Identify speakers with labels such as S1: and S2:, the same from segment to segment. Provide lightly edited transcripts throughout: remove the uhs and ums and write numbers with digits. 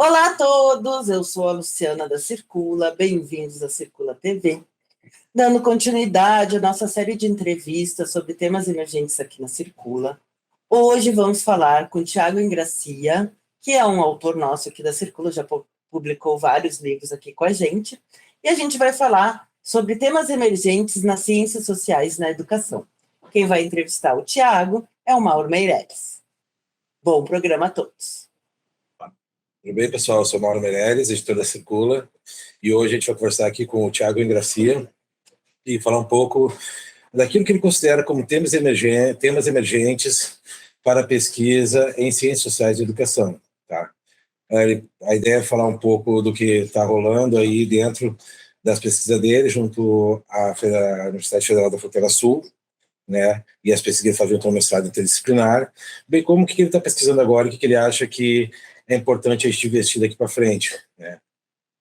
S1: Olá a todos, eu sou a Luciana da Circula, bem-vindos à Circula TV. Dando continuidade à nossa série de entrevistas sobre temas emergentes aqui na Circula, hoje vamos falar com o Thiago Ingracia, que é um autor nosso aqui da Circula, já publicou vários livros aqui com a gente, e a gente vai falar sobre temas emergentes nas ciências sociais e na educação. Quem vai entrevistar o Thiago é o Mauro Meirelles. Bom programa a todos.
S2: Tudo bem, pessoal? Eu sou Mauro Meirelles, editor da Circula, e hoje a gente vai conversar aqui com o Thiago Ingracia e falar um pouco daquilo que ele considera como temas emergentes para a pesquisa em ciências sociais e educação. Tá? A ideia é falar um pouco do que está rolando aí dentro das pesquisas dele, junto à Universidade Federal da Fronteira Sul, né, e as pesquisas que ele faz um mestrado interdisciplinar, bem como o que ele está pesquisando agora e o que ele acha que é importante a gente investir daqui para frente, né?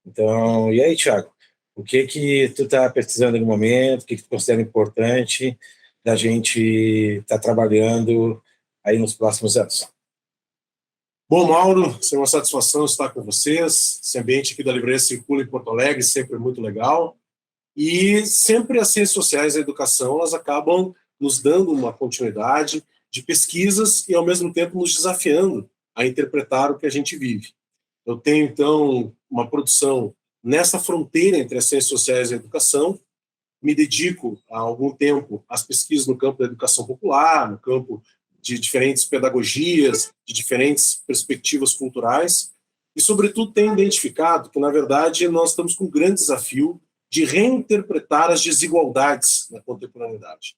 S2: Então, e aí, Thiago, o que tu está pesquisando no momento, o que tu considera importante da gente estar trabalhando aí nos próximos anos?
S3: Bom, Mauro, é uma satisfação estar com vocês. Esse ambiente aqui da Livraria Circula em Porto Alegre sempre é muito legal. E sempre as ciências sociais e a educação, elas acabam nos dando uma continuidade de pesquisas e, ao mesmo tempo, nos desafiando a interpretar o que a gente vive. Eu tenho, então, uma produção nessa fronteira entre as ciências sociais e a educação. Me dedico há algum tempo às pesquisas no campo da educação popular, no campo de diferentes pedagogias, de diferentes perspectivas culturais, e, sobretudo, tenho identificado que, na verdade, nós estamos com um grande desafio de reinterpretar as desigualdades na contemporaneidade.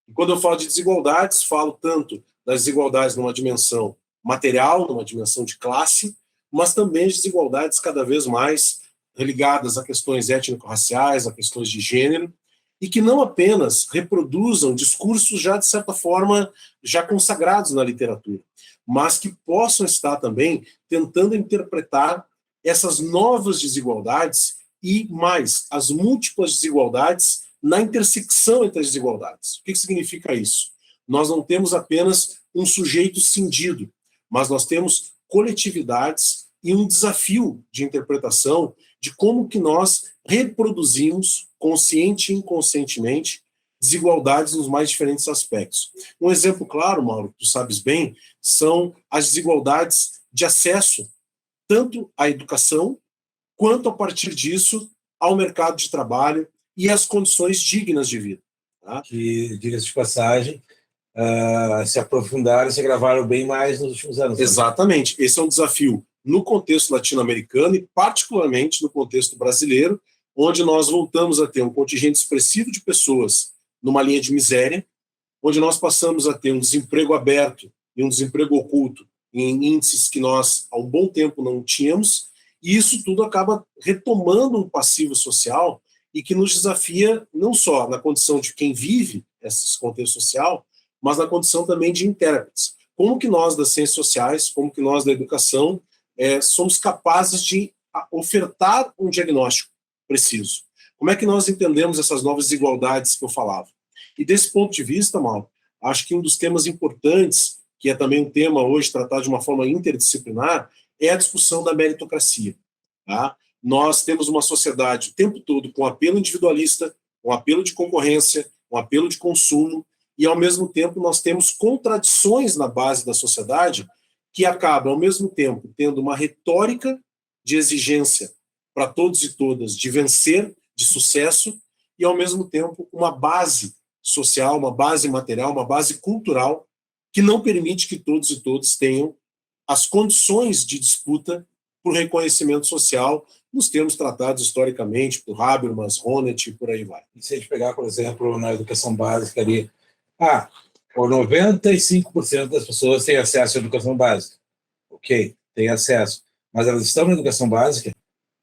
S3: E quando eu falo de desigualdades, falo tanto das desigualdades numa dimensão material, numa dimensão de classe, mas também de desigualdades cada vez mais ligadas a questões étnico-raciais, a questões de gênero, e que não apenas reproduzam discursos já, de certa forma, já consagrados na literatura, mas que possam estar também tentando interpretar essas novas desigualdades e, mais, as múltiplas desigualdades na intersecção entre as desigualdades. O que significa isso? Nós não temos apenas um sujeito cindido, mas nós temos coletividades e um desafio de interpretação de como que nós reproduzimos, consciente e inconscientemente, desigualdades nos mais diferentes aspectos. Um exemplo claro, Mauro, que tu sabes bem, são as desigualdades de acesso tanto à educação, quanto, a partir disso, ao mercado de trabalho e às condições dignas de vida. Tá?
S2: Que, diga-se de passagem, se aprofundaram e se agravaram bem mais nos últimos anos.
S3: Exatamente. Esse é um desafio no contexto latino-americano e, particularmente, no contexto brasileiro, onde nós voltamos a ter um contingente expressivo de pessoas numa linha de miséria, onde nós passamos a ter um desemprego aberto e um desemprego oculto em índices que nós, há um bom tempo, não tínhamos, e isso tudo acaba retomando um passivo social e que nos desafia não só na condição de quem vive esse contexto social, mas na condição também de intérpretes. Como que nós das ciências sociais, como que nós da educação, somos capazes de ofertar um diagnóstico preciso? Como é que nós entendemos essas novas desigualdades que eu falava? E desse ponto de vista, Mauro, acho que um dos temas importantes, que é também um tema hoje tratado de uma forma interdisciplinar, é a discussão da meritocracia. Tá? Nós temos uma sociedade o tempo todo com apelo individualista, com apelo de concorrência, com apelo de consumo, e, ao mesmo tempo, nós temos contradições na base da sociedade que acabam, ao mesmo tempo, tendo uma retórica de exigência para todos e todas de vencer, de sucesso, e, ao mesmo tempo, uma base social, uma base material, uma base cultural que não permite que todos e todas tenham as condições de disputa por reconhecimento social nos termos tratados historicamente por Habermas, Honneth e por aí vai.
S2: E se a gente pegar, por exemplo, na educação básica ali, o 95% das pessoas têm acesso à educação básica. Ok, têm acesso. Mas elas estão na educação básica?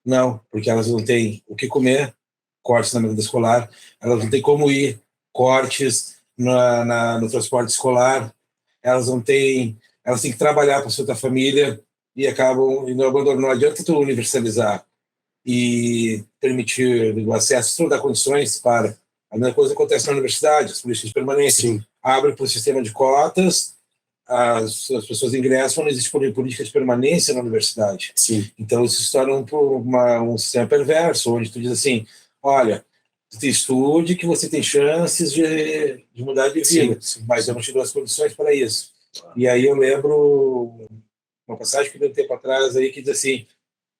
S2: Não, porque elas não têm o que comer, cortes na merenda escolar, elas não têm como ir, cortes no transporte escolar, elas têm que trabalhar para a sua família e acabam indo ao abandono. Não adianta tu universalizar e permitir o acesso, tu não dá condições para. A mesma coisa acontece na universidade, as políticas de permanência.
S3: Sim.
S2: Abre para o sistema de cotas, as pessoas ingressam, não existe política de permanência na universidade.
S3: Sim.
S2: Então isso se torna um sistema perverso, onde tu diz assim, olha, tu estude que você tem chances de mudar de vida,
S3: Sim.
S2: mas eu não te dou as condições para isso. E aí eu lembro uma passagem que deu um tempo atrás aí que diz assim,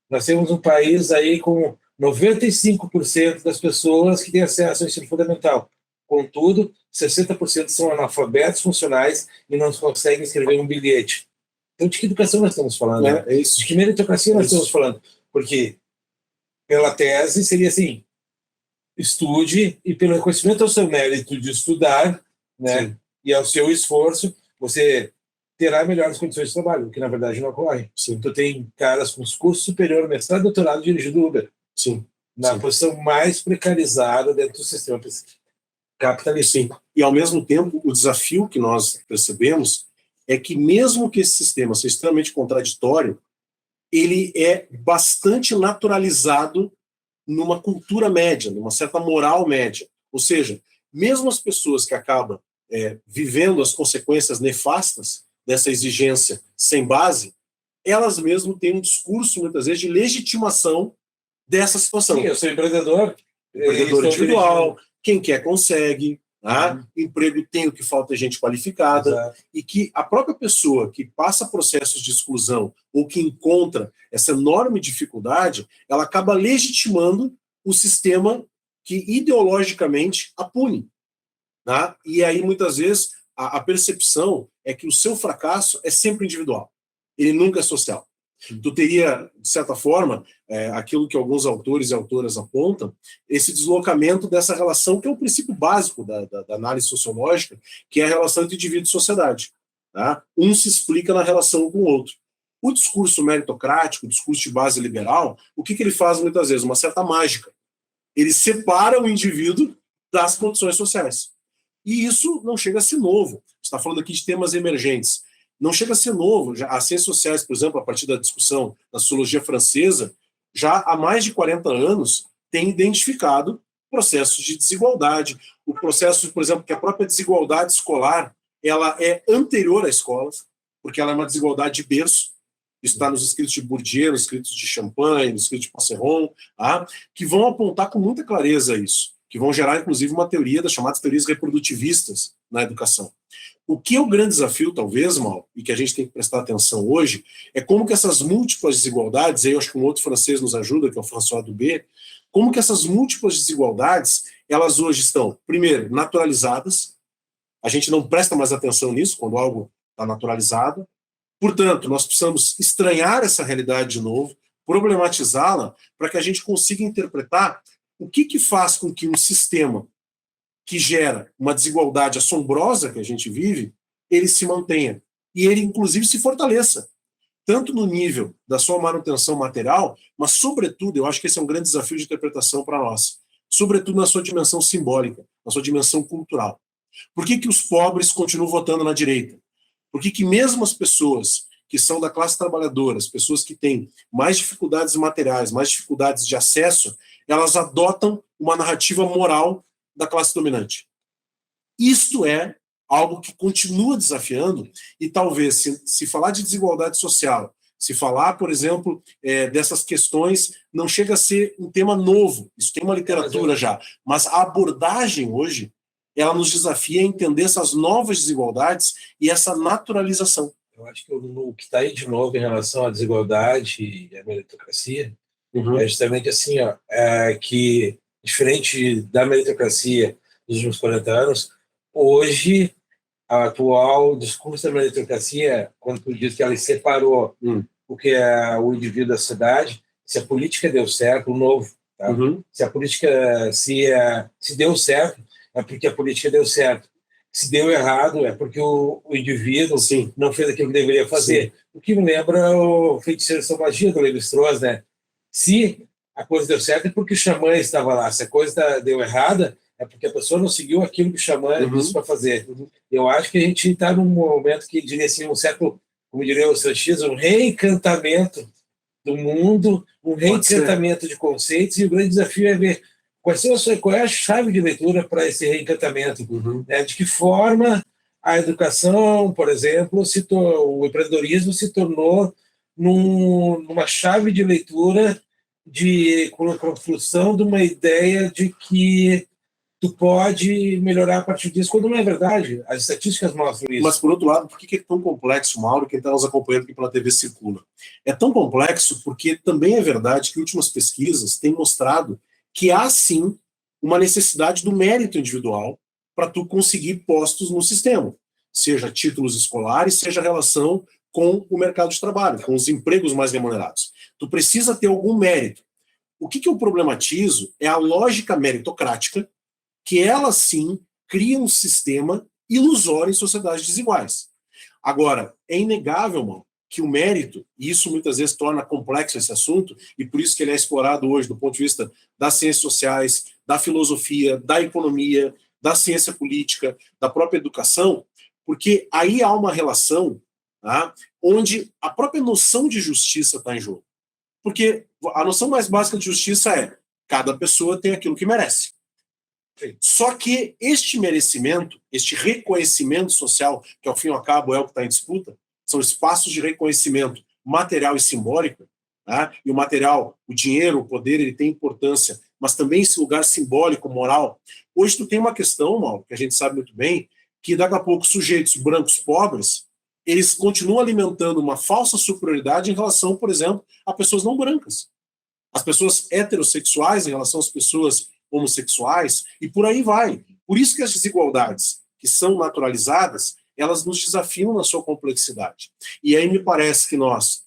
S2: nós temos um país aí com 95% das pessoas que têm acesso ao ensino fundamental. Contudo, 60% são analfabetos funcionais e não conseguem escrever um bilhete. Então, de que educação nós estamos falando?
S3: É isso.
S2: De que meritocracia nós estamos falando? Porque, pela tese, seria assim, estude e pelo reconhecimento ao seu mérito de estudar, né,
S3: Sim.
S2: e ao seu esforço, você terá melhores condições de trabalho, o que na verdade não ocorre.
S3: Sim.
S2: Tu tem caras com curso superior, mestrado, doutorado dirigindo Uber.
S3: Sim.
S2: Na
S3: Sim.
S2: posição mais precarizada dentro do sistema capitalista.
S3: Sim. E, ao mesmo tempo, o desafio que nós percebemos é que, mesmo que esse sistema seja extremamente contraditório, ele é bastante naturalizado numa cultura média, numa certa moral média. Ou seja, mesmo as pessoas que acabam vivendo as consequências nefastas dessa exigência sem base, elas mesmas têm um discurso, muitas vezes, de legitimação dessa situação.
S2: Sim, eu sou empreendedor.
S3: Empreendedor individual, quem quer consegue, tá? Emprego tem o que falta é gente qualificada.
S2: Exato.
S3: E que a própria pessoa que passa processos de exclusão ou que encontra essa enorme dificuldade, ela acaba legitimando o sistema que ideologicamente a pune. Tá? E aí, muitas vezes, a percepção é que o seu fracasso é sempre individual. Ele nunca é social. Tu teria, de certa forma, aquilo que alguns autores e autoras apontam, esse deslocamento dessa relação, que é o princípio básico da análise sociológica, que é a relação entre indivíduo e sociedade. Tá? Um se explica na relação com o outro. O discurso meritocrático, o discurso de base liberal, o que ele faz muitas vezes? Uma certa mágica. Ele separa o indivíduo das condições sociais. E isso não chega a ser novo. Você está falando aqui de temas emergentes. Não chega a ser novo. Já, as ciências sociais, por exemplo, a partir da discussão da sociologia francesa, já há mais de 40 anos, tem identificado processos de desigualdade. O processo, por exemplo, que a própria desigualdade escolar ela é anterior à escola, porque ela é uma desigualdade de berço. Isso está nos escritos de Bourdieu, nos escritos de Champagne, nos escritos de Passeron, que vão apontar com muita clareza isso, que vão gerar, inclusive, uma teoria das chamadas teorias reprodutivistas na educação. O que é o grande desafio, talvez, Mal, e que a gente tem que prestar atenção hoje, é como que essas múltiplas desigualdades, aí eu acho que um outro francês nos ajuda, que é o François Dubé, como que essas múltiplas desigualdades, elas hoje estão, primeiro, naturalizadas, a gente não presta mais atenção nisso, quando algo está naturalizado, portanto, nós precisamos estranhar essa realidade de novo, problematizá-la, para que a gente consiga interpretar o que faz com que um sistema que gera uma desigualdade assombrosa que a gente vive, ele se mantenha. E ele, inclusive, se fortaleça. Tanto no nível da sua manutenção material, mas, sobretudo, eu acho que esse é um grande desafio de interpretação para nós, sobretudo na sua dimensão simbólica, na sua dimensão cultural. Por que os pobres continuam votando na direita? Por que mesmo as pessoas que são da classe trabalhadora, as pessoas que têm mais dificuldades materiais, mais dificuldades de acesso, elas adotam uma narrativa moral da classe dominante? Isto é algo que continua desafiando, e talvez, se falar de desigualdade social, se falar, por exemplo, dessas questões, não chega a ser um tema novo, isso tem uma literatura já, mas a abordagem hoje, ela nos desafia a entender essas novas desigualdades e essa naturalização.
S2: Eu acho que o que está aí de novo em relação à desigualdade e à meritocracia é justamente assim, que diferente da meritocracia dos últimos 40 anos, hoje a atual discurso da meritocracia, quando tu diz que ela separou o que é o indivíduo da sociedade, se a política deu certo, o novo, tá? Se a política se deu certo, é porque a política deu certo. Se deu errado, é porque o indivíduo não fez aquilo que deveria fazer. Sim. O que me lembra o Feiticeiro São Magia, do Lévi-Strauss, né? Se a coisa deu certo, é porque o xamã estava lá. Se a coisa deu errada, é porque a pessoa não seguiu aquilo que o xamã disse para fazer. Eu acho que a gente está num momento que, diria assim, um certo, como diria o Sanches, um reencantamento do mundo, um reencantamento de conceitos, e o grande desafio é ver qual é a chave de leitura para esse reencantamento, né? De que forma a educação, por exemplo, o empreendedorismo se tornou numa chave de leitura com a construção de uma ideia de que tu pode melhorar a partir disso, quando não é verdade. As estatísticas mostram isso.
S3: Mas, por outro lado, por que é tão complexo, Mauro, quem está nos acompanhando aqui pela TV Circula? É tão complexo porque também é verdade que últimas pesquisas têm mostrado que há, sim, uma necessidade do mérito individual para tu conseguir postos no sistema, seja títulos escolares, seja relação com o mercado de trabalho, com os empregos mais remunerados. Tu precisa ter algum mérito. O que eu problematizo é a lógica meritocrática, que ela sim cria um sistema ilusório em sociedades desiguais. Agora, é inegável, mano, que o mérito, e isso muitas vezes torna complexo esse assunto, e por isso que ele é explorado hoje do ponto de vista das ciências sociais, da filosofia, da economia, da ciência política, da própria educação, porque aí há uma relação, tá, onde a própria noção de justiça está em jogo. Porque a noção mais básica de justiça é cada pessoa tem aquilo que merece. Só que este merecimento, este reconhecimento social, que ao fim e ao cabo é o que está em disputa, são espaços de reconhecimento material e simbólico, tá? E o material, o dinheiro, o poder, ele tem importância, mas também esse lugar simbólico, moral. Hoje tu tem uma questão, Mauro, que a gente sabe muito bem, que daqui a pouco sujeitos brancos pobres, eles continuam alimentando uma falsa superioridade em relação, por exemplo, a pessoas não brancas. As pessoas heterossexuais em relação às pessoas homossexuais, e por aí vai. Por isso que as desigualdades que são naturalizadas, elas nos desafiam na sua complexidade. E aí me parece que nós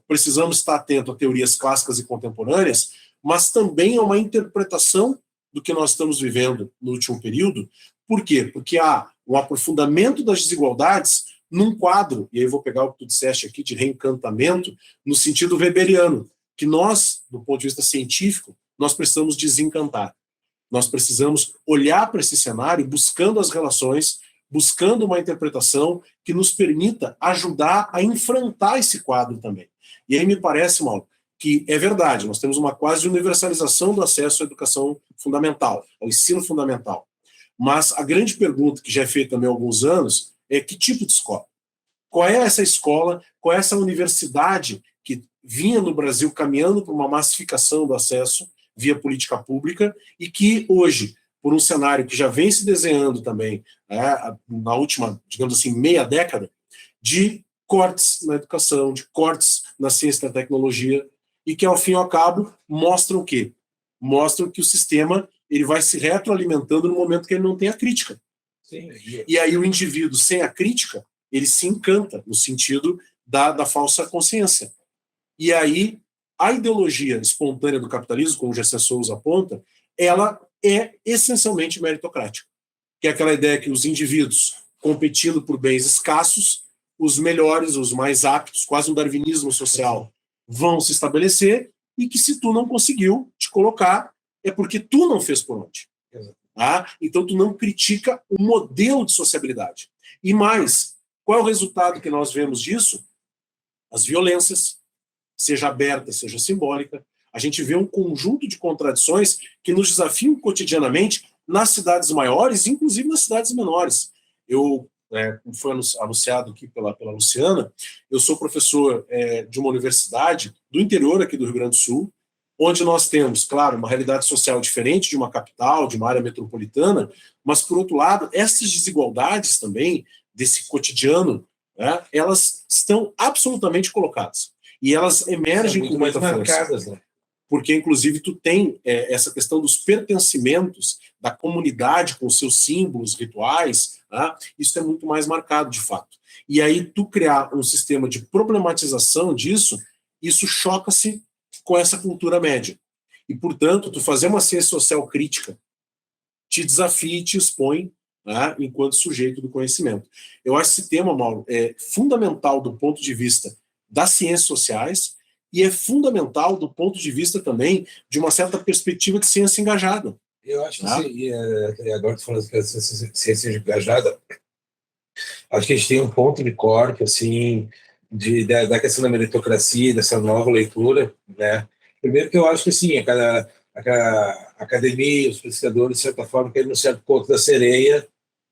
S3: precisamos estar atentos a teorias clássicas e contemporâneas, mas também a uma interpretação do que nós estamos vivendo no último período. Por quê? Porque há um aprofundamento das desigualdades num quadro, e aí eu vou pegar o que tu disseste aqui, de reencantamento, no sentido weberiano, que nós, do ponto de vista científico, nós precisamos desencantar. Nós precisamos olhar para esse cenário buscando as relações, buscando uma interpretação que nos permita ajudar a enfrentar esse quadro também. E aí me parece, Mauro, que é verdade, nós temos uma quase universalização do acesso à educação fundamental, ao ensino fundamental. Mas a grande pergunta, que já é feita também há alguns anos, é que tipo de escola? Qual é essa escola, qual é essa universidade que vinha no Brasil caminhando para uma massificação do acesso via política pública e que hoje, por um cenário que já vem se desenhando também, na última, digamos assim, meia década, de cortes na educação, de cortes na ciência e na tecnologia, e que, ao fim e ao cabo, mostram o quê? Mostram que o sistema ele vai se retroalimentando no momento que ele não tem a crítica.
S2: Sim.
S3: E aí o indivíduo, sem a crítica, ele se encanta, no sentido da falsa consciência. E aí, a ideologia espontânea do capitalismo, como o Gessé Souza aponta, ela é essencialmente meritocrática. Que é aquela ideia que os indivíduos, competindo por bens escassos, os melhores, os mais aptos, quase um darwinismo social, vão se estabelecer, e que se tu não conseguiu te colocar, é porque tu não fez por onde. Tá? Então tu não critica o modelo de sociabilidade. E mais, qual é o resultado que nós vemos disso? As violências, seja aberta, seja simbólica. A gente vê um conjunto de contradições que nos desafiam cotidianamente nas cidades maiores, inclusive nas cidades menores. Eu, como foi anunciado aqui pela Luciana, eu sou professor de uma universidade do interior aqui do Rio Grande do Sul, onde nós temos, claro, uma realidade social diferente de uma capital, de uma área metropolitana, mas, por outro lado, essas desigualdades também, desse cotidiano, elas estão absolutamente colocadas. E elas emergem com muita força. Né? Porque, inclusive, tu tem essa questão dos pertencimentos da comunidade com seus símbolos, rituais, né? Isso é muito mais marcado, de fato. E aí, tu criar um sistema de problematização disso, isso choca-se com essa cultura média. E, portanto, tu fazer uma ciência social crítica te desafia e te expõe, né, enquanto sujeito do conhecimento. Eu acho esse tema, Mauro, é fundamental do ponto de vista das ciências sociais e é fundamental do ponto de vista também de uma certa perspectiva de ciência engajada.
S2: Eu acho que agora tu falando de ciência engajada, acho que a gente tem um ponto de corte, assim, da questão da meritocracia, dessa nova leitura, né? Primeiro que eu acho que, assim, a academia, os pesquisadores, de certa forma, querem um certo ponto da sereia,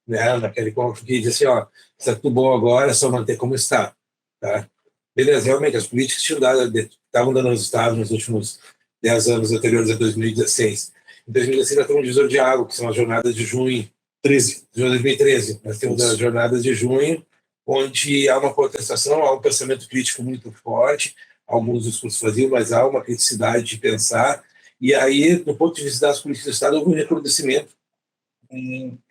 S2: né, naquele ponto que diz assim, ó, está tudo bom agora, é só manter como está, tá? Beleza, realmente, as políticas estavam dando resultado nos últimos 10 anos anteriores a 2016. Em 2016 nós temos um divisor de água, que são as jornadas de junho, 2013. Nós temos as jornadas de junho, onde há uma contestação, há um pensamento crítico muito forte, alguns discursos faziam, mas há uma criticidade de pensar, e aí, do ponto de vista das políticas do Estado, houve um recrudescimento,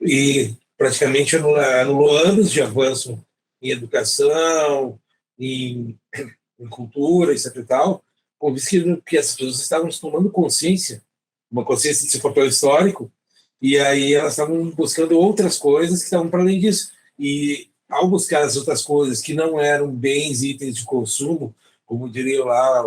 S2: e praticamente anulou anos de avanço em educação, em cultura, etc e tal, com vista que as pessoas estavam tomando consciência, uma consciência desse papel histórico, e aí elas estavam buscando outras coisas que estavam para além disso. E ao buscar as outras coisas que não eram bens e itens de consumo, como diria lá,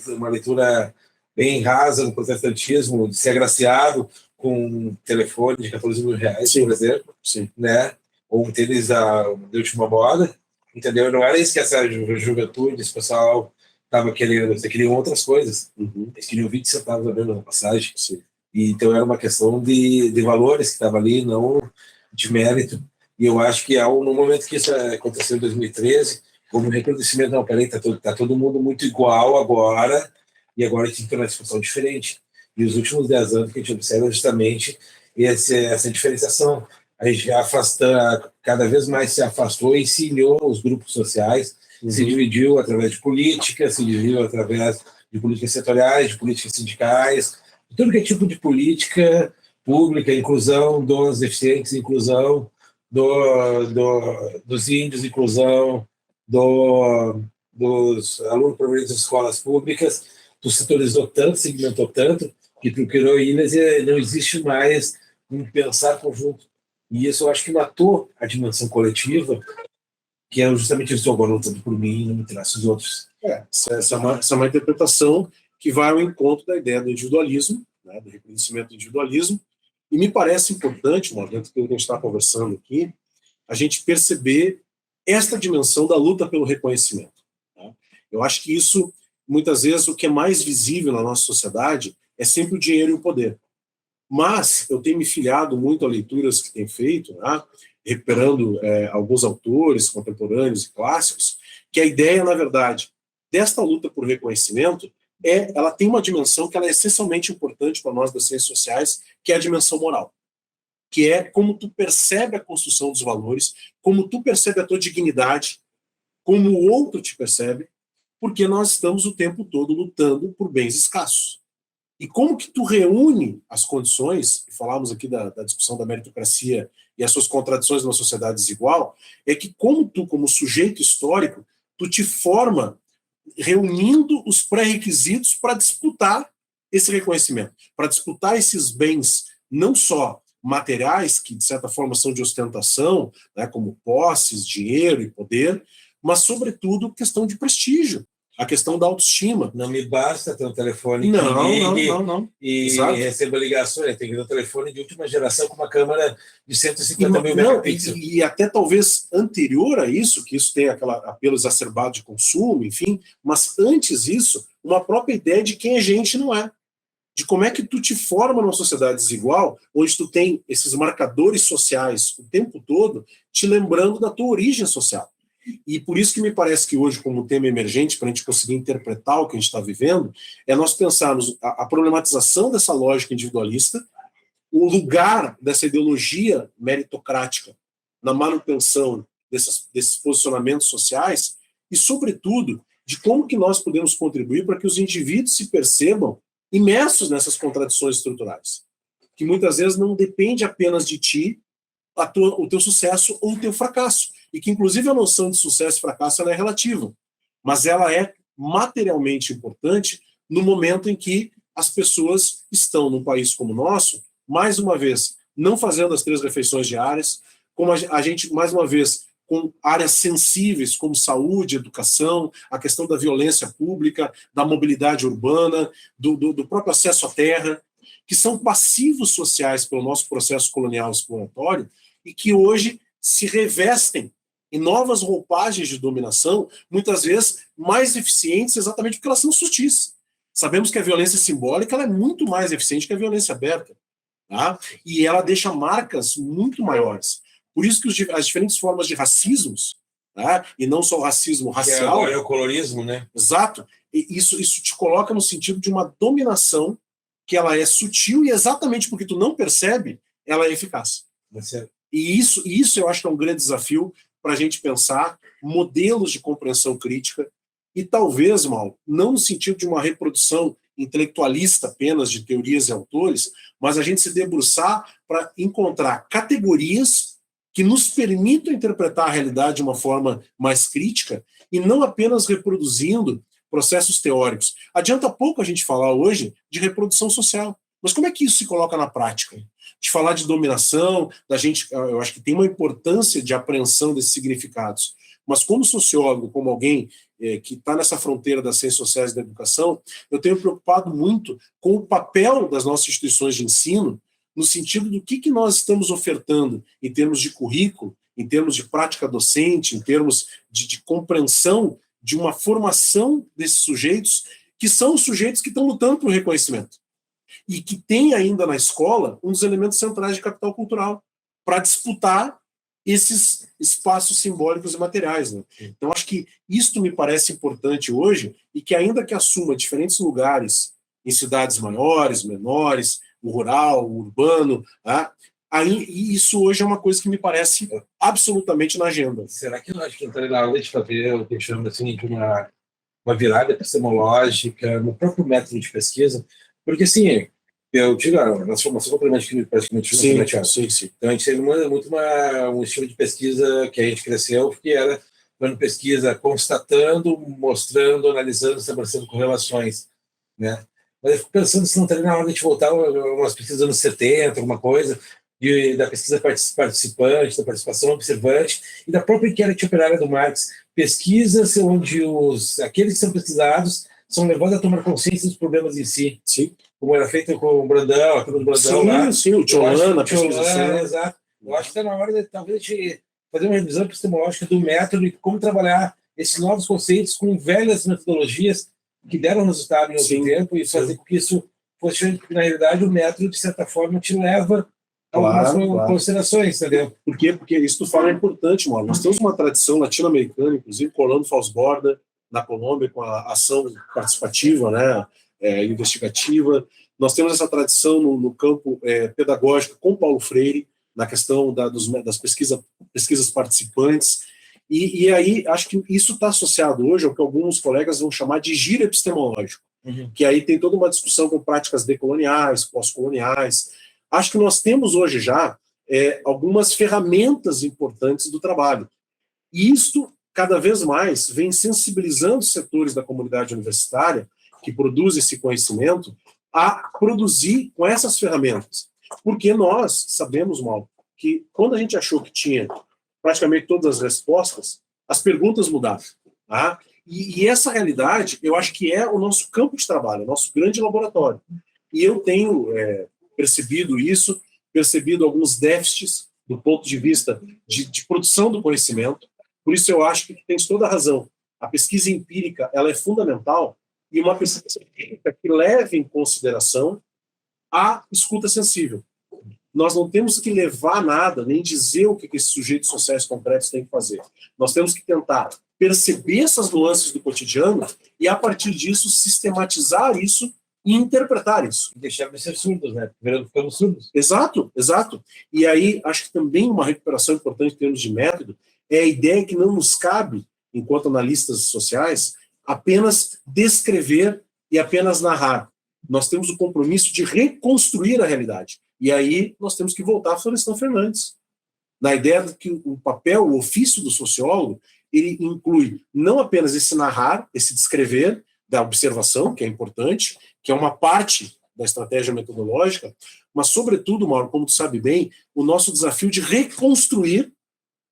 S2: uma leitura bem rasa do protestantismo, de ser agraciado com um telefone de 14 mil reais,
S3: Sim.
S2: por exemplo,
S3: Sim.
S2: né? Ou um tênis de última moda, entendeu? Não era isso que essa juventude, esse pessoal estava querendo, eles queriam outras coisas. Eles queriam 20 centavos a menos na passagem.
S3: Sim.
S2: E, então era uma questão de valores que estava ali, não de mérito. E eu acho que no momento que isso aconteceu em 2013, houve um reconhecimento, não, peraí, tá todo mundo muito igual agora, e agora a gente tem que ter uma discussão diferente. E os últimos 10 anos que a gente observa é justamente essa diferenciação. A gente cada vez mais se afastou e se uniu os grupos sociais, se dividiu através de política, se dividiu através de políticas setoriais, de políticas sindicais, de todo que é tipo de política pública, inclusão dos deficientes, inclusão dos índios, inclusão dos alunos provenientes das escolas públicas. Tu setorizou tanto, segmentou tanto, que tu criou ilhas e não existe mais um pensar conjunto. E isso eu acho que matou a dimensão coletiva, que é justamente isso, agora lutando por mim e não me interessa os outros.
S3: Essa é uma interpretação que vai ao encontro da ideia do individualismo, né, do reconhecimento do individualismo, e me parece importante, dentro do que a gente está conversando aqui, a gente perceber esta dimensão da luta pelo reconhecimento. Tá? Eu acho que isso, muitas vezes, o que é mais visível na nossa sociedade é sempre o dinheiro e o poder. Mas eu tenho me filiado muito a leituras que tenho feito, né, recuperando alguns autores contemporâneos e clássicos, que a ideia, na verdade, desta luta por reconhecimento, ela tem uma dimensão que ela é essencialmente importante para nós das ciências sociais, que é a dimensão moral, que é como tu percebe a construção dos valores, como tu percebe a tua dignidade, como o outro te percebe, porque nós estamos o tempo todo lutando por bens escassos. E como que tu reúne as condições, e falamos aqui da discussão da meritocracia e as suas contradições numa sociedade desigual, é que como tu, como sujeito histórico, tu te forma reunindo os pré-requisitos para disputar esse reconhecimento, para disputar esses bens, não só materiais, que de certa forma são de ostentação, né, como posses, dinheiro e poder, mas sobretudo questão de prestígio, a questão da autoestima.
S2: Não me basta ter um telefone
S3: não.
S2: E
S3: Exato.
S2: receba ligações, tem que ter um telefone de última geração com uma câmera de 150 mil megapixels.
S3: E até talvez anterior a isso, que isso tem aquele apelo exacerbado de consumo, enfim, mas antes disso, uma própria ideia de quem a gente não é. De como é que tu te forma numa sociedade desigual, onde tu tem esses marcadores sociais o tempo todo, te lembrando da tua origem social. E por isso que me parece que hoje, como tema emergente, para a gente conseguir interpretar o que a gente está vivendo, é nós pensarmos a problematização dessa lógica individualista, o lugar dessa ideologia meritocrática na manutenção desses posicionamentos sociais e, sobretudo, de como que nós podemos contribuir para que os indivíduos se percebam imersos nessas contradições estruturais, que muitas vezes não depende apenas de ti, o teu sucesso ou o teu fracasso, e que inclusive a noção de sucesso e fracasso ela é relativa, mas ela é materialmente importante no momento em que as pessoas estão num país como o nosso, mais uma vez, não fazendo as 3 refeições diárias, como a gente, mais uma vez, com áreas sensíveis como saúde, educação, a questão da violência pública, da mobilidade urbana, do próprio acesso à terra, que são passivos sociais pelo nosso processo colonial exploratório e que hoje se revestem em novas roupagens de dominação, muitas vezes mais eficientes exatamente porque elas são sutis. Sabemos que a violência simbólica ela é muito mais eficiente que a violência aberta, tá? E ela deixa marcas muito maiores. Por isso que as diferentes formas de racismos, tá? E não só o racismo racial...
S2: Agora é o colorismo, né?
S3: Exato. E isso te coloca no sentido de uma dominação que ela é sutil e exatamente porque tu não percebe, ela é eficaz. E isso eu acho que é um grande desafio para a gente pensar modelos de compreensão crítica e talvez, mal, não no sentido de uma reprodução intelectualista apenas de teorias e autores, mas a gente se debruçar para encontrar categorias que nos permitam interpretar a realidade de uma forma mais crítica e não apenas reproduzindo processos teóricos. Adianta pouco a gente falar hoje de reprodução social, mas como é que isso se coloca na prática? De falar de dominação, da gente, eu acho que tem uma importância de apreensão desses significados, mas como sociólogo, como alguém que está nessa fronteira das ciências sociais e da educação, eu tenho preocupado muito com o papel das nossas instituições de ensino no sentido do que nós estamos ofertando em termos de currículo, em termos de prática docente, em termos de compreensão de uma formação desses sujeitos, que são os sujeitos que estão lutando por reconhecimento. E que tem ainda na escola um dos elementos centrais de capital cultural, para disputar esses espaços simbólicos e materiais. Né? Então, acho que isto me parece importante hoje, e que ainda que assuma diferentes lugares, em cidades maiores, menores, o rural, o urbano, tá? Aí, isso hoje é uma coisa que me parece absolutamente na agenda.
S2: Será que nós que entraremos na aula de fazer o que chama assim, de uma virada epistemológica no próprio método de pesquisa? Porque, assim, eu digo, a nossa formação complementar praticamente
S3: Sim.
S2: Então, a gente teve muito um estilo de pesquisa que a gente cresceu, que era fazendo pesquisa constatando, mostrando, analisando, estabelecendo correlações, né? Mas eu fico pensando se não estaria na hora de a gente voltar a umas pesquisas dos anos 70, alguma coisa, da pesquisa participante, da participação observante e da própria inquérito operária do Marx. Pesquisas onde aqueles que são pesquisados são levados a tomar consciência dos problemas em si.
S3: Sim.
S2: Como era feito com o Brandão, aquilo do Brandão lá.
S3: Sim, o Tcholan, a pesquisa.
S2: Exato. Eu acho que está na hora de talvez de fazer uma revisão epistemológica do método e como trabalhar esses novos conceitos com velhas metodologias que deram resultado em outro tempo e fazer com que isso fosse, porque na realidade o método, de certa forma, te leva a algumas considerações, entendeu?
S3: Por quê? Porque isso tu fala é importante, mano. Nós temos uma tradição latino-americana, inclusive Colando Fals-Borda, na Colômbia, com a ação participativa, né, investigativa. Nós temos essa tradição no campo pedagógico com Paulo Freire, na questão das pesquisas participantes. E aí, acho que isso está associado hoje ao que alguns colegas vão chamar de giro epistemológico, que aí tem toda uma discussão com práticas decoloniais, pós-coloniais. Acho que nós temos hoje já algumas ferramentas importantes do trabalho. E isto, cada vez mais, vem sensibilizando os setores da comunidade universitária, que produz esse conhecimento, a produzir com essas ferramentas. Porque nós sabemos, Mal, que quando a gente achou que tinha praticamente todas as respostas, as perguntas mudaram. Tá? E essa realidade, eu acho que é o nosso campo de trabalho, o nosso grande laboratório. E eu tenho percebido isso, percebido alguns déficits do ponto de vista de produção do conhecimento. Por isso eu acho que tens toda a razão. A pesquisa empírica ela é fundamental, e uma pesquisa empírica que leve em consideração a escuta sensível. Nós não temos que levar nada, nem dizer o que esses sujeitos sociais concretos têm que fazer. Nós temos que tentar perceber essas nuances do cotidiano e, a partir disso, sistematizar isso e interpretar isso.
S2: Deixar de ser surdos, né? Ficamos surdos.
S3: Exato, exato. E aí, acho que também uma recuperação importante em termos de método é a ideia que não nos cabe, enquanto analistas sociais, apenas descrever e apenas narrar. Nós temos o compromisso de reconstruir a realidade. E aí nós temos que voltar a Florestan Fernandes, na ideia de que o papel, o ofício do sociólogo, ele inclui não apenas esse narrar, esse descrever da observação, que é importante, que é uma parte da estratégia metodológica, mas, sobretudo, Mauro, como tu sabe bem, o nosso desafio de reconstruir,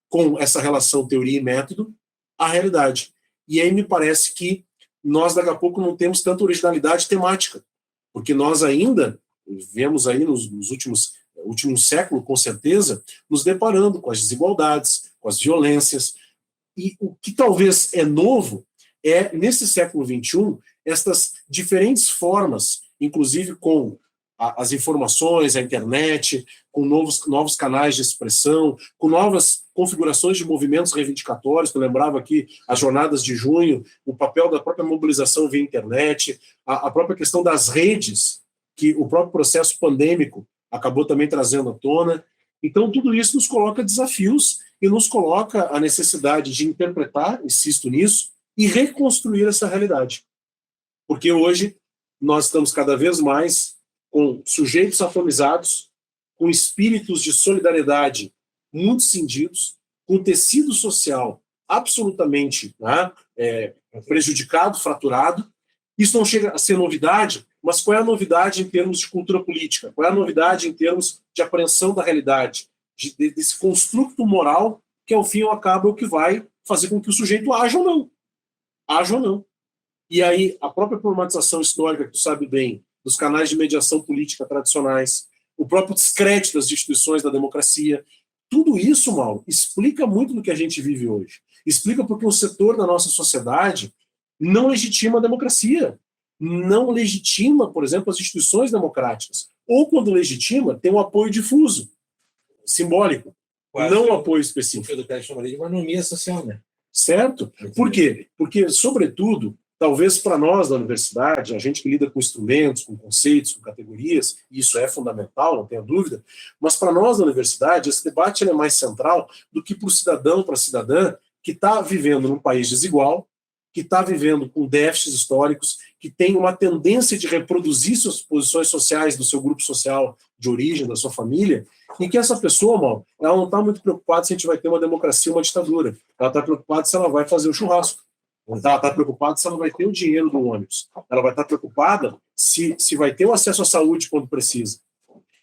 S3: com essa relação teoria e método, a realidade. E aí me parece que nós, daqui a pouco, não temos tanta originalidade temática, porque nós ainda vemos aí nos últimos séculos, com certeza, nos deparando com as desigualdades, com as violências, e o que talvez é novo é, nesse século XXI, estas diferentes formas, inclusive com as informações, a internet, com novos canais de expressão, com novas configurações de movimentos reivindicatórios. Eu lembrava aqui as jornadas de junho, o papel da própria mobilização via internet, a própria questão das redes, que o próprio processo pandêmico acabou também trazendo à tona. Então, tudo isso nos coloca desafios e nos coloca a necessidade de interpretar, insisto nisso, e reconstruir essa realidade. Porque hoje nós estamos cada vez mais com sujeitos atomizados, com espíritos de solidariedade muito cindidos, com tecido social absolutamente, né, prejudicado, fraturado. Isso não chega a ser novidade, mas qual é a novidade em termos de cultura política? Qual é a novidade em termos de apreensão da realidade? Desse construto moral que, ao fim e ao cabo, é o que vai fazer com que o sujeito haja ou não. Haja ou não. E aí, a própria problematização histórica, que tu sabe bem, dos canais de mediação política tradicionais, o próprio descrédito das instituições da democracia, tudo isso, Mauro, explica muito do que a gente vive hoje. Explica porque um setor da nossa sociedade não legitima a democracia, não legitima, por exemplo, as instituições democráticas. Ou, quando legitima, tem um apoio difuso, simbólico, não um apoio específico.
S2: O que chamaria de uma anomia social, né?
S3: Certo? Por quê? Porque, sobretudo, talvez para nós da universidade, a gente que lida com instrumentos, com conceitos, com categorias, e isso é fundamental, não tenha dúvida, mas para nós da universidade, esse debate é mais central do que para o cidadão, para a cidadã, que está vivendo num país desigual, que está vivendo com déficits históricos, que tem uma tendência de reproduzir suas posições sociais do seu grupo social de origem, da sua família, e que essa pessoa, mal, ela não está muito preocupada se a gente vai ter uma democracia ou uma ditadura. Ela está preocupada se ela vai fazer o churrasco. Ela está preocupada se ela vai ter o dinheiro do ônibus. Ela vai estar preocupada se vai ter o acesso à saúde quando precisa.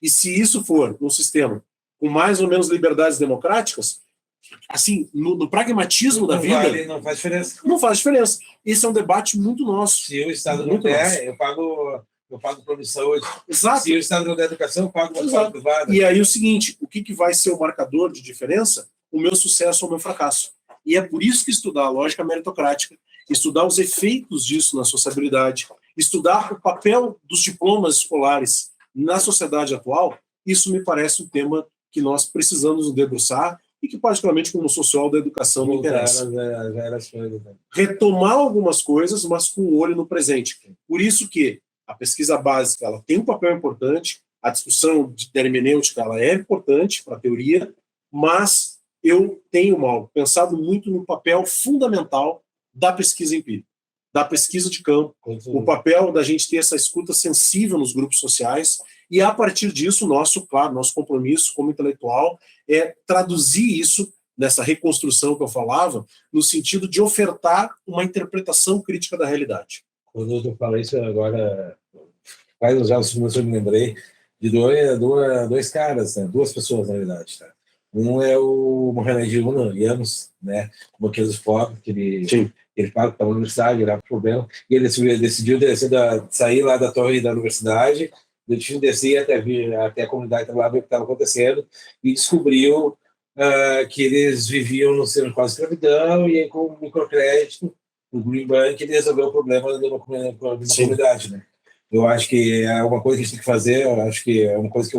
S3: E se isso for um sistema com mais ou menos liberdades democráticas, assim, no pragmatismo da vida...
S2: Não faz diferença.
S3: Não faz diferença. Esse é um debate muito nosso.
S2: Se o Estado não der, eu pago plano de saúde.
S3: Exato.
S2: Se o Estado não der educação, eu pago uma escola privada.
S3: E aí o seguinte, o que vai ser o marcador de diferença? O meu sucesso ou o meu fracasso. E é por isso que estudar a lógica meritocrática, estudar os efeitos disso na sociabilidade, estudar o papel dos diplomas escolares na sociedade atual, isso me parece um tema que nós precisamos nos debruçar e que, particularmente, como sociólogo da educação, me interessa. Retomar algumas coisas, mas com o olho no presente. Por isso que a pesquisa básica ela tem um papel importante, a discussão de hermenêutica ela é importante para a teoria, mas eu tenho, Mauro, pensado muito no papel fundamental da pesquisa empírica, da pesquisa de campo, o papel da gente ter essa escuta sensível nos grupos sociais e, a partir disso, nosso compromisso como intelectual é traduzir isso, nessa reconstrução que eu falava, no sentido de ofertar uma interpretação crítica da realidade.
S2: Quando eu falei isso agora, faz uns anos eu me lembrei de dois caras, né? Duas pessoas, na realidade. Tá? Um é o Mohamed Yunus, né? O banqueiro pobre, que ele paga para a universidade, ele dá problema, e ele decidiu sair lá da torre da universidade, decidiu descer até a comunidade lá, ver o que estava acontecendo, e descobriu que eles viviam no centro de escravidão, e aí, com microcrédito, o Green Bank, ele resolveu o problema de uma comunidade. Né? Eu acho que é uma coisa que a gente tem que fazer, eu acho que é uma coisa que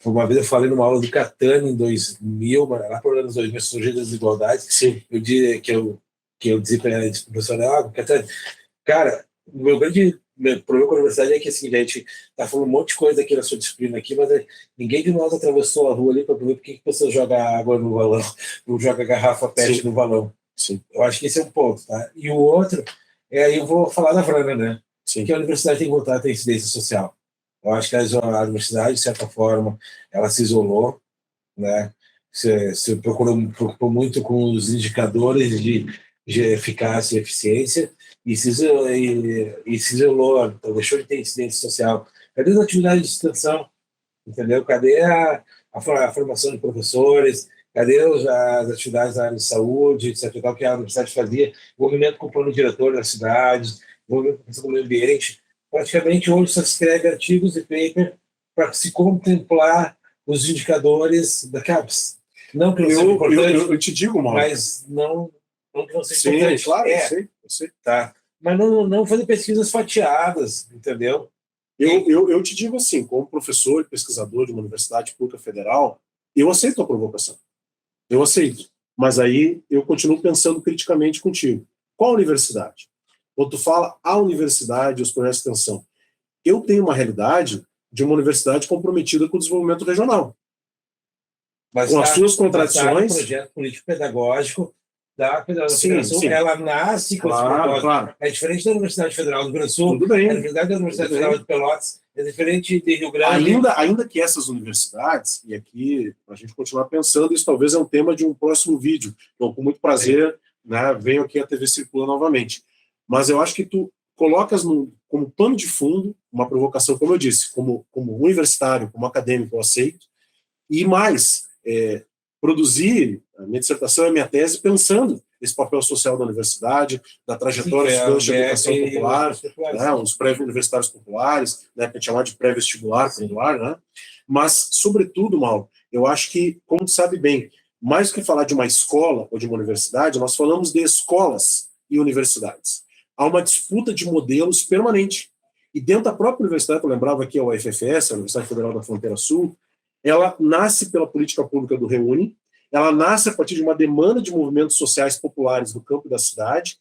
S2: uma vez eu falei numa aula do Catani em 2000, lá por anos 2000, surgiu das desigualdades.
S3: Sim.
S2: Eu disse para a professora, Catani, cara, o meu grande problema com a universidade é que assim, a gente está falando um monte de coisa aqui na sua disciplina aqui, mas ninguém de nós atravessou a rua ali para ver por que a pessoa joga água no valão, não joga garrafa PET no valão. Sim. Eu acho que esse é um ponto. Tá? E o outro, aí eu vou falar da Vrana, né? Sim. Que a universidade tem que voltar a ter incidência social. Eu acho que a universidade, de certa forma, ela se isolou, né? Se preocupou muito com os indicadores de eficácia e eficiência e se isolou, então deixou de ter incidência social. Cadê as atividades de extensão? Entendeu? Cadê a formação de professores? Cadê as atividades na área de saúde, etc., que a universidade fazia? Envolvimento com o plano diretor das cidades, envolvimento com o meio ambiente. Praticamente hoje só se escreve artigos e paper para se contemplar os indicadores da CAPES. Não que não seja importante,
S3: eu te digo, Mauro.
S2: Mas não que não seja importante.
S3: Claro, eu sei.
S2: Tá. Mas não fazer pesquisas fatiadas, entendeu?
S3: Eu te digo assim, como professor e pesquisador de uma universidade pública federal, eu aceito a provocação. Eu aceito. Mas aí eu continuo pensando criticamente contigo. Qual universidade? Quando tu fala a universidade, os projetos de extensão, eu tenho uma realidade de uma universidade comprometida com o desenvolvimento regional.
S2: Mas
S3: com as suas
S2: o
S3: contradições.
S2: projeto político-pedagógico da
S3: Sim,
S2: Federação,
S3: sim.
S2: ela nasce com esse propósito.
S3: Claro.
S2: É diferente da Universidade Federal do Rio Grande do Sul,
S3: Tudo bem.
S2: é diferente da Universidade
S3: Tudo
S2: Federal
S3: bem.
S2: de Pelotas, é diferente de Rio Grande.
S3: Ainda que essas universidades, e aqui, para a gente continuar pensando, isso talvez é um tema de um próximo vídeo. Então, com muito prazer, né, venho aqui à TV Circula novamente. Mas eu acho que tu colocas como pano de fundo uma provocação, como eu disse, como universitário, como acadêmico, eu aceito, e mais, produzir a minha dissertação e a minha tese pensando esse papel social da universidade, da trajetória dos estudantes de educação popular, né, os pré-universitários populares, né, que a gente chama de pré-vestibular popular, né? Mas, sobretudo, Mauro, eu acho que, como tu sabe bem, mais do que falar de uma escola ou de uma universidade, nós falamos de escolas e universidades. Há uma disputa de modelos permanente. E dentro da própria universidade, eu lembrava aqui a UFFS, a Universidade Federal da Fronteira Sul, ela nasce pela política pública do Reúne, ela nasce a partir de uma demanda de movimentos sociais populares no campo da cidade,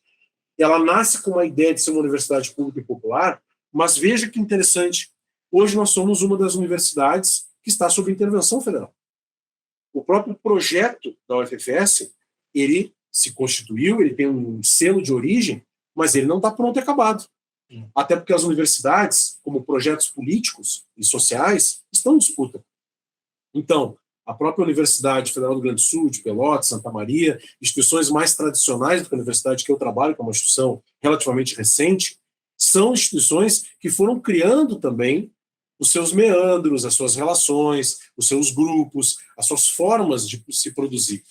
S3: ela nasce com uma ideia de ser uma universidade pública e popular, mas veja que interessante, hoje nós somos uma das universidades que está sob intervenção federal. O próprio projeto da UFFS, ele se constituiu, ele tem um selo de origem, mas ele não está pronto e acabado. Até porque as universidades, como projetos políticos e sociais, estão em disputa. Então, a própria Universidade Federal do Rio Grande do Sul, de Pelotas, Santa Maria, instituições mais tradicionais do que a universidade que eu trabalho, que é uma instituição relativamente recente, são instituições que foram criando também os seus meandros, as suas relações, os seus grupos, as suas formas de se produzir.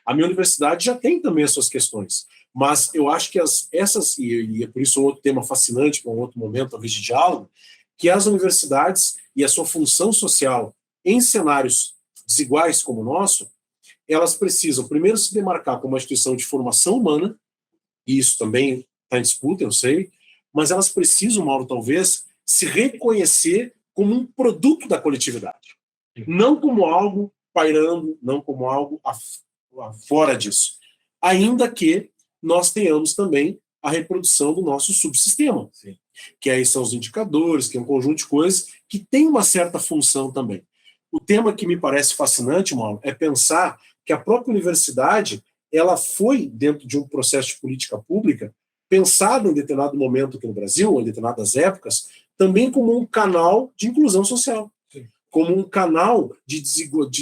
S3: A minha universidade já tem também as suas questões, mas eu acho que essas, e é por isso um outro tema fascinante, para um outro momento, talvez, de diálogo, que as universidades e a sua função social em cenários desiguais como o nosso, elas precisam, primeiro, se demarcar como uma instituição de formação humana, e isso também está em disputa, eu sei, mas elas precisam, Mauro, talvez, se reconhecer como um produto da coletividade. Não como algo pairando, não como algo fora disso. Ainda que nós tenhamos também a reprodução do nosso subsistema, sim, que aí são os indicadores, que é um conjunto de coisas que tem uma certa função também. O tema que me parece fascinante, Mauro, é pensar que a própria universidade ela foi, dentro de um processo de política pública, pensada em determinado momento aqui no Brasil, em determinadas épocas, também como um canal de inclusão social, como um canal de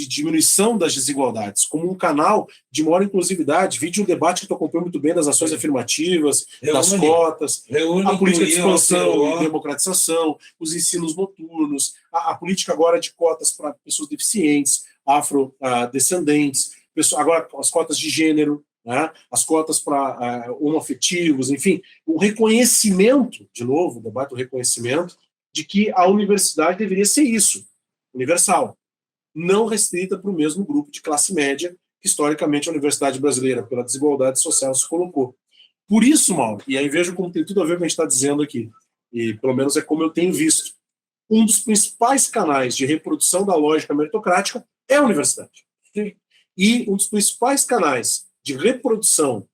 S3: diminuição das desigualdades, como um canal de maior inclusividade. Vide um debate que tu acompanhou muito bem das ações afirmativas, das cotas, a política de expansão e democratização, os ensinos noturnos, a política agora de cotas para pessoas deficientes, afrodescendentes, agora as cotas de gênero, né, as cotas para homoafetivos, enfim, o reconhecimento, de novo, o debate do reconhecimento, de que a universidade deveria ser isso, universal, não restrita para o mesmo grupo de classe média que, historicamente, a universidade brasileira, pela desigualdade social, se colocou. Por isso, Mauro, e aí vejo como tem tudo a ver com o que a gente está dizendo aqui, e pelo menos é como eu tenho visto, um dos principais canais de reprodução da lógica meritocrática é a universidade. E um dos principais canais de reprodução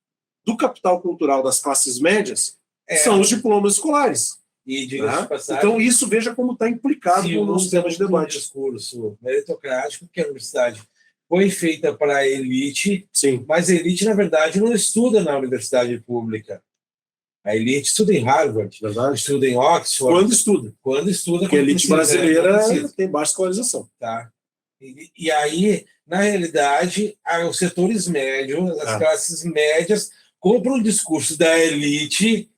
S3: do capital cultural das classes médias são os diplomas escolares.
S2: E, diga-se de passagem,
S3: então, isso veja como está implicado no nosso tema de debate.
S2: Um discurso meritocrático, que a universidade foi feita para a elite,
S3: sim,
S2: mas a elite, na verdade, não estuda na universidade pública. A elite estuda em Harvard,
S3: verdade,
S2: estuda em Oxford.
S3: Quando estuda. Porque
S2: a
S3: elite brasileira tem baixa escolarização.
S2: Tá. E aí, na realidade, os setores médios, as classes médias, compram o discurso da elite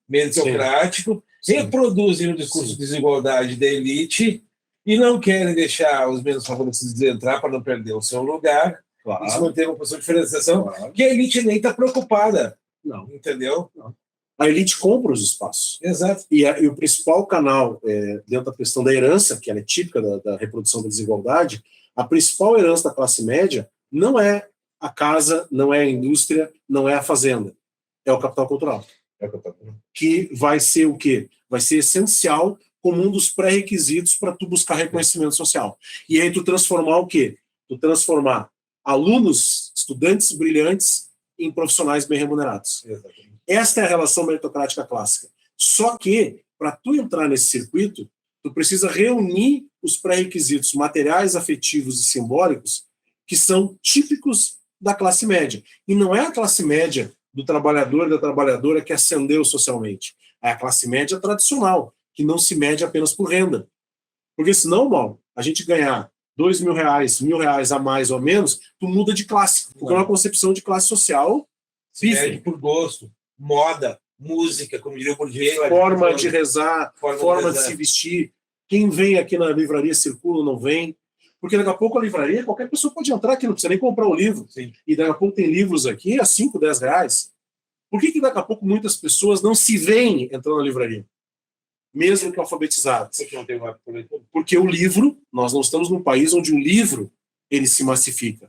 S2: meritocrático, reproduzem o discurso de desigualdade da elite e não querem deixar os menos favorecidos entrar para não perder o seu lugar. Claro. Isso mantém uma posição de diferenciação que a elite nem está preocupada.
S3: Não.
S2: Entendeu?
S3: Não. A elite compra os espaços.
S2: Exato.
S3: E o principal canal, dentro da questão da herança, que ela é típica da reprodução da desigualdade, a principal herança da classe média não é a casa, não é a indústria, não é a fazenda. É o capital cultural. Que vai ser o quê? Vai ser essencial como um dos pré-requisitos para tu buscar reconhecimento social. E aí tu transformar o quê? Tu transformar alunos, estudantes brilhantes em profissionais bem remunerados.
S2: Exatamente.
S3: Esta é a relação meritocrática clássica. Só que, para tu entrar nesse circuito, tu precisa reunir os pré-requisitos materiais, afetivos e simbólicos que são típicos da classe média. E não é a classe média do trabalhador e da trabalhadora que ascendeu socialmente. É a classe média tradicional, que não se mede apenas por renda. Porque senão, mal, a gente ganhar R$2.000, R$1.000 a mais ou a menos, tu muda de classe. Porque é uma concepção de classe social
S2: Se mede por gosto, moda, música, como diria o Bourdieu.
S3: Forma de rezar, forma de
S2: rezar.
S3: se vestir. Quem vem aqui na livraria Circula não vem. Porque daqui a pouco a livraria, qualquer pessoa pode entrar aqui, não precisa nem comprar o livro.
S2: Sim.
S3: E daqui a pouco tem livros aqui a R$5, R$10. Por que daqui a pouco muitas pessoas não se veem entrando na livraria? Mesmo que alfabetizadas.
S2: Porque não tem um hábito leitor.
S3: Porque o livro, nós não estamos num país onde o livro ele se massifica.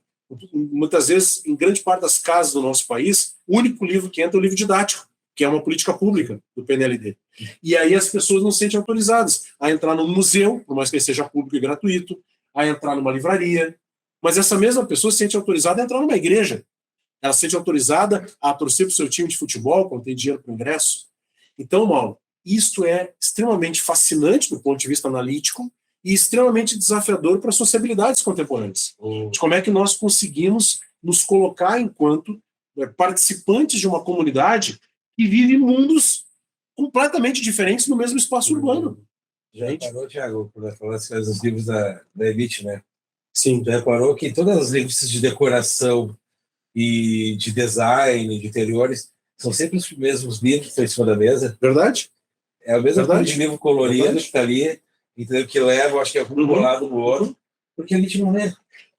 S3: Muitas vezes, em grande parte das casas do nosso país, o único livro que entra é o livro didático, que é uma política pública do PNLD. E aí as pessoas não se sentem autorizadas a entrar num museu, por mais que ele seja público e gratuito, a entrar numa livraria. Mas essa mesma pessoa se sente autorizada a entrar numa igreja. Ela se sente autorizada a torcer para o seu time de futebol, quando tem dinheiro para o ingresso. Então, Mauro, isto é extremamente fascinante do ponto de vista analítico e extremamente desafiador para as sociabilidades contemporâneas. De como é que nós conseguimos nos colocar enquanto participantes de uma comunidade que vive mundos completamente diferentes no mesmo espaço urbano.
S2: Já reparou, Thiago, por falar dos livros da elite, né?
S3: Sim.
S2: Já reparou que todas as revistas de decoração e de design, de interiores, são sempre os mesmos livros que estão em cima da mesa?
S3: Verdade?
S2: É o mesmo tipo
S3: Verdade.
S2: de livro colorido
S3: Verdade.
S2: que está ali, entendeu? Que leva, acho que é um colado no outro, porque a elite não lê.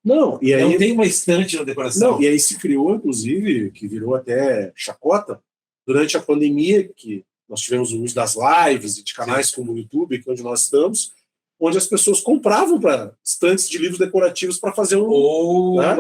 S3: Não, e aí
S2: Não tem uma estante na decoração.
S3: Não, e aí se criou, inclusive, que virou até chacota, durante a pandemia, que nós tivemos o uso das lives e de canais como o YouTube, que é onde nós estamos, onde as pessoas compravam para estantes de livros decorativos para fazer um...
S2: Ou
S3: né?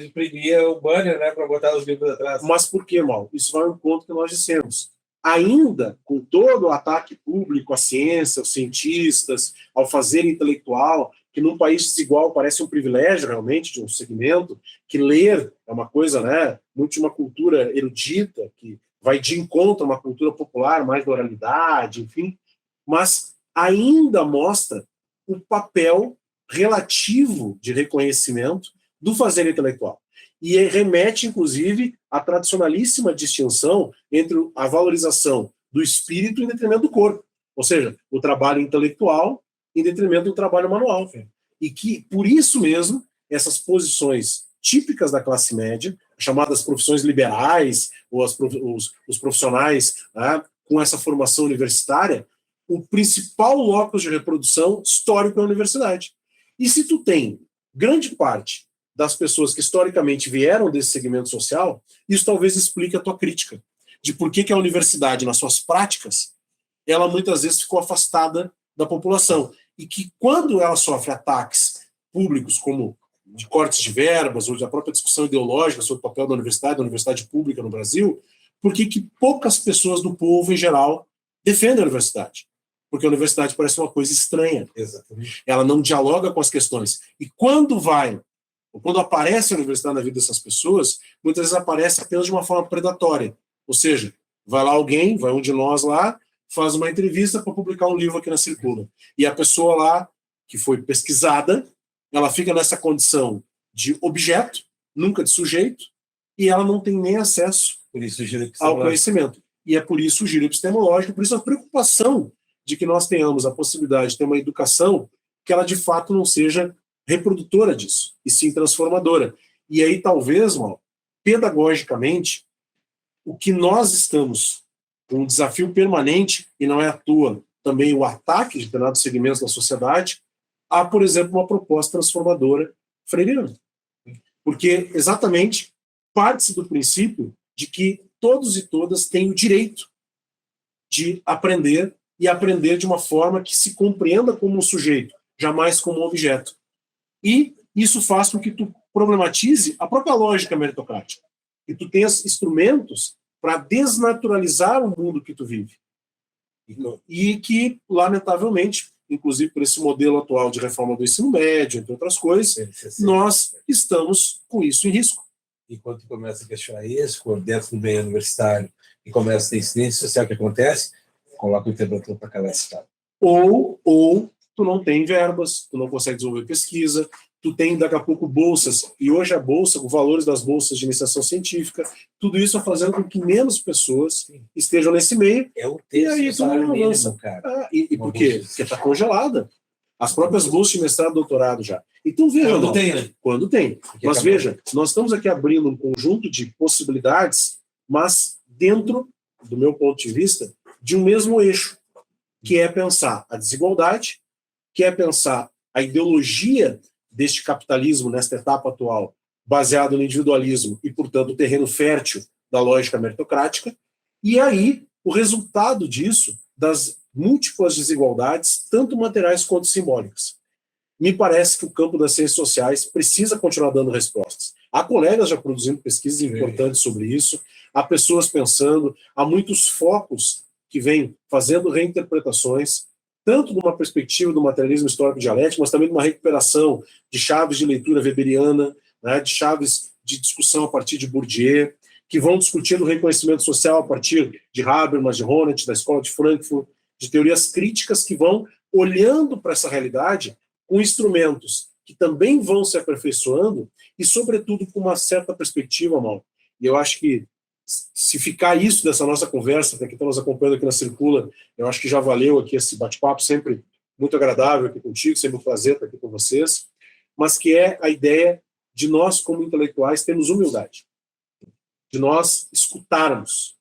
S2: imprimia o banner, né, para botar os livros atrás.
S3: Mas por que, mal? Isso vai ao encontro que nós dissemos. Ainda com todo o ataque público à ciência, aos cientistas, ao fazer intelectual, que num país desigual parece um privilégio realmente de um segmento, que ler é uma coisa, né, muito de uma cultura erudita, que vai de encontro a uma cultura popular, mais da oralidade, enfim, mas ainda mostra o papel relativo de reconhecimento do fazer intelectual. E remete, inclusive, à tradicionalíssima distinção entre a valorização do espírito em detrimento do corpo. Ou seja, o trabalho intelectual em detrimento do trabalho manual. E que, por isso mesmo, essas posições típicas da classe média, chamadas profissões liberais, ou os profissionais, né, com essa formação universitária, o principal locus de reprodução histórico é a universidade. E se tu tem grande parte das pessoas que historicamente vieram desse segmento social, isso talvez explique a tua crítica de por que a universidade, nas suas práticas, ela muitas vezes ficou afastada da população. E que quando ela sofre ataques públicos, como de cortes de verbas, ou da própria discussão ideológica sobre o papel da universidade pública no Brasil, por que poucas pessoas do povo, em geral, defendem a universidade? Porque a universidade parece uma coisa estranha.
S2: Exatamente.
S3: Ela não dialoga com as questões. E quando aparece a universidade na vida dessas pessoas, muitas vezes aparece apenas de uma forma predatória. Ou seja, vai lá alguém, vai um de nós lá, faz uma entrevista para publicar um livro aqui na Circula. E a pessoa lá, que foi pesquisada, ela fica nessa condição de objeto, nunca de sujeito, e ela não tem nem acesso ao conhecimento. E é por isso o giro epistemológico, por isso a preocupação de que nós tenhamos a possibilidade de ter uma educação que ela de fato não seja reprodutora disso, e sim transformadora. E aí talvez, pedagogicamente, o que nós estamos com um desafio permanente, e não é à toa também o ataque de determinados segmentos da sociedade, há, por exemplo, uma proposta transformadora freiriana. Porque, exatamente, parte-se do princípio de que todos e todas têm o direito de aprender, e aprender de uma forma que se compreenda como um sujeito, jamais como um objeto. E isso faz com que tu problematize a própria lógica meritocrática. Que tu tenhas instrumentos para desnaturalizar o mundo que tu vive. E que, lamentavelmente, inclusive por esse modelo atual de reforma do ensino médio, entre outras coisas, nós estamos com isso em risco.
S2: E quando tu começa a questionar isso, quando dentro do meio universitário e começa a ter incidência social, o que acontece? Coloca o interventor para calar esse cara.
S3: Ou tu não tem verbas, tu não consegue desenvolver pesquisa, tu tem daqui a pouco bolsas, e hoje a bolsa, os valores das bolsas de iniciação científica, tudo isso vai fazendo com que menos pessoas estejam nesse meio.
S2: É o
S3: E aí
S2: terço do salário
S3: tu
S2: mínimo,
S3: lança.
S2: cara.
S3: E por quê? Porque está congelada. As próprias bolsas de mestrado e doutorado já. Então veja,
S2: Quando tem, né?
S3: Quando tem.
S2: Porque
S3: Mas
S2: acabou.
S3: veja, nós estamos aqui abrindo um conjunto de possibilidades, mas dentro, do meu ponto de vista, de um mesmo eixo, que é pensar a desigualdade, que é pensar a ideologia deste capitalismo nesta etapa atual, baseado no individualismo e, portanto, o terreno fértil da lógica meritocrática, e aí o resultado disso, das múltiplas desigualdades, tanto materiais quanto simbólicas. Me parece que o campo das ciências sociais precisa continuar dando respostas. Há colegas já produzindo pesquisas importantes sobre isso, há pessoas pensando, há muitos focos que vêm fazendo reinterpretações, tanto numa perspectiva do materialismo histórico dialético, mas também de uma recuperação de chaves de leitura weberiana, né, de chaves de discussão a partir de Bourdieu, que vão discutindo o reconhecimento social a partir de Habermas, de Honneth, da Escola de Frankfurt, de teorias críticas que vão olhando para essa realidade com instrumentos que também vão se aperfeiçoando e, sobretudo, com uma certa perspectiva, Mauro. E eu acho que, se ficar isso dessa nossa conversa, que estamos acompanhando aqui na Circula, eu acho que já valeu aqui esse bate-papo, sempre muito agradável aqui contigo, sempre um prazer estar aqui com vocês, mas que é a ideia de nós, como intelectuais, termos humildade, de nós escutarmos,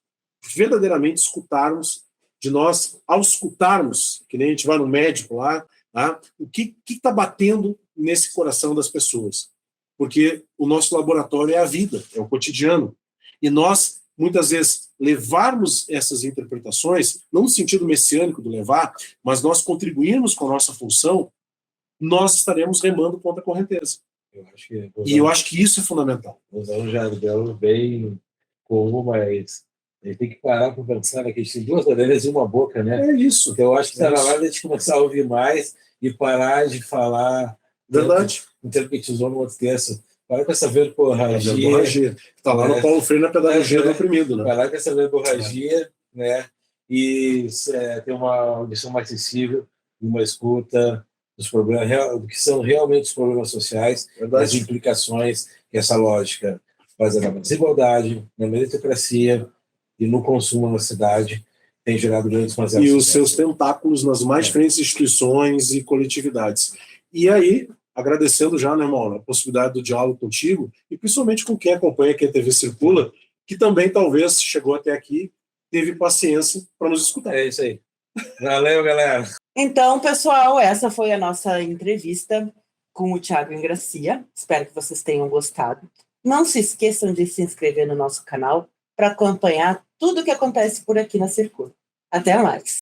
S3: verdadeiramente escutarmos, de nós, ao escutarmos, que nem a gente vai no médico lá, tá? O que está batendo nesse coração das pessoas? Porque o nosso laboratório é a vida, é o cotidiano. E nós, muitas vezes, levarmos essas interpretações, não no sentido messiânico do levar, mas nós contribuirmos com a nossa função, nós estaremos remando contra a correnteza. Eu acho que isso é fundamental.
S2: Usar um jargão bem comum, mas a gente tem que parar para pensar, né, que a gente tem duas orelhas e uma boca, né?
S3: É isso.
S2: Então, eu acho que está na hora de a gente começar a ouvir mais e parar de falar.
S3: Verdade.
S2: Interpretizou no outro texto. Parar com essa verborragia.
S3: Está lá no Paulo Freire na pedagogia do oprimido, né?
S2: Parar com essa verborragia, né? E ter uma audição mais sensível, uma escuta dos problemas, que são realmente os problemas sociais, as implicações que essa lógica baseada na desigualdade, na meritocracia e no consumo na cidade tem gerado grandes fazelas.
S3: E os seus tentáculos nas mais diferentes instituições e coletividades. E aí, agradecendo já, né, irmão, a possibilidade do diálogo contigo e principalmente com quem acompanha aqui a TV Circula, que também talvez chegou até aqui, teve paciência para nos escutar.
S2: É isso aí. Valeu, galera.
S1: Então, pessoal, essa foi a nossa entrevista com o Thiago Ingracia. Espero que vocês tenham gostado. Não se esqueçam de se inscrever no nosso canal para acompanhar tudo o que acontece por aqui na Circula. Até mais!